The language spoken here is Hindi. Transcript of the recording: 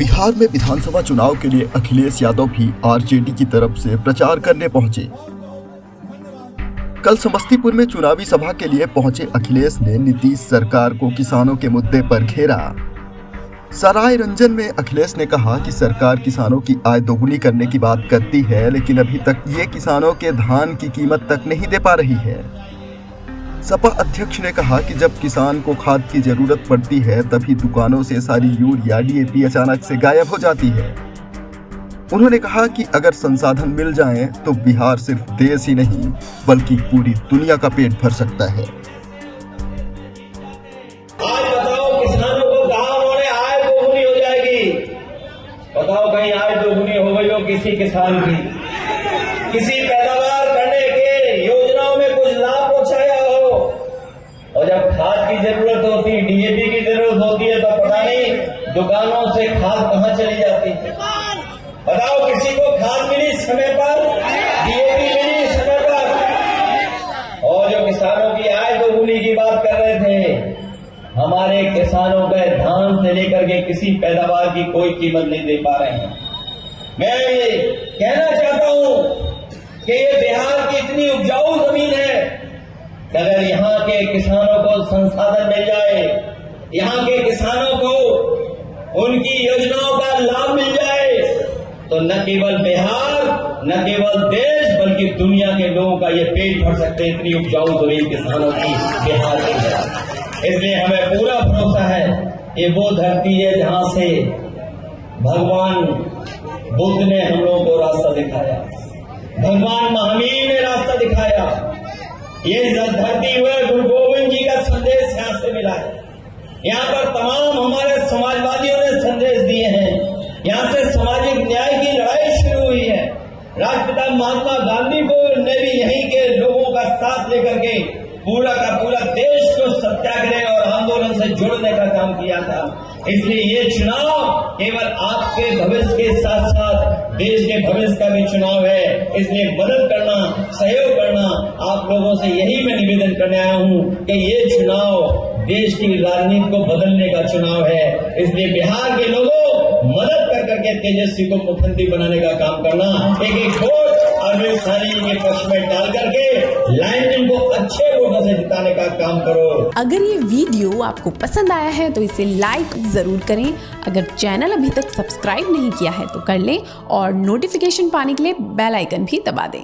बिहार में विधानसभा चुनाव के लिए अखिलेश यादव भी आरजेडी की तरफ से प्रचार करने पहुंचे। कल समस्तीपुर में चुनावी सभा के लिए पहुंचे अखिलेश ने नीतीश सरकार को किसानों के मुद्दे पर घेरा। सराय रंजन में अखिलेश ने कहा कि सरकार किसानों की आय दोगुनी करने की बात करती है, लेकिन अभी तक ये किसानों के धान की कीमत तक नहीं दे पा रही है। सपा अध्यक्ष ने कहा कि जब किसान को खाद की जरूरत पड़ती है तभी दुकानों से सारी यूरिया डीएपी अचानक से गायब हो जाती है। उन्होंने कहा कि अगर संसाधन मिल जाएं तो बिहार सिर्फ देश ही नहीं बल्कि पूरी दुनिया का पेट भर सकता है। आज बताओ किसानों को कहा उन्होंने आय दोगुनी हो जाएगी। बताओ कहीं आय दोगुनी हो गई हो किसी किसान की, किसी पैदावार करने के योजनाओं में कुछ लाभ पहुंचाया हो, और जब खाद की जरूरत होती है, डीएपी की जरूरत होती है, तो पता नहीं दुकानों से खाद कहां चली जाती है। बताओ किसी को खाद मिली समय पर, डीएपी मिली समय पर। और जो किसानों की आय दोगुनी की बात कर रहे थे, हमारे किसानों के धान से लेकर के किसी पैदावार की कोई कीमत नहीं दे पा रहे हैं। मैं ये कहना चाहता हूं कि ये बिहार की इतनी उपजाऊ जमीन है, अगर यहाँ के किसानों को संसाधन मिल जाए, यहाँ के किसानों को उनकी योजनाओं का लाभ मिल जाए, तो न केवल बिहार, न केवल देश बल्कि दुनिया के लोगों का ये पेट भर सकते हैं। इतनी उपजाऊ जमीन किसानों की बिहार की है। इसलिए हमें पूरा भरोसा है कि वो धरती है जहां से भगवान बुद्ध ने हम लोगों को रास्ता दिखाया, भगवान महावीर ने रास्ता दिखाया। ये धरती हुए गुरु गोविंद जी का संदेश यहाँ से मिला है। यहाँ पर तमाम हमारे समाजवादियों ने संदेश दिए हैं। यहाँ से सामाजिक न्याय की लड़ाई शुरू हुई है। राष्ट्रपिता महात्मा गांधी को ने भी यहीं के लोगों का साथ लेकर के पूरा का पूरा देश को सत्याग्रह और आंदोलन से जोड़ने का काम किया था। इसलिए ये चुनाव केवल आपके भविष्य के साथ साथ देश के भविष्य का भी चुनाव है। इसलिए मदद करना, सहयोग करना, आप लोगों से यही मैं निवेदन करने आया हूं कि ये चुनाव देश की राजनीति को बदलने का चुनाव है। इसलिए बिहार के लोगों मदद कर करके तेजस्वी को मुख्यमंत्री बनाने का काम करना, एक वोट अरविंद साहनी के पक्ष में डाल करके लाइन को अच्छे वोटों से जिताने का काम करो। अगर ये वीडियो आपको पसंद आया है तो इसे लाइक जरूर करें। अगर चैनल अभी तक सब्सक्राइब नहीं किया है तो कर लें और नोटिफिकेशन पाने के लिए बेल आइकन भी दबा दें।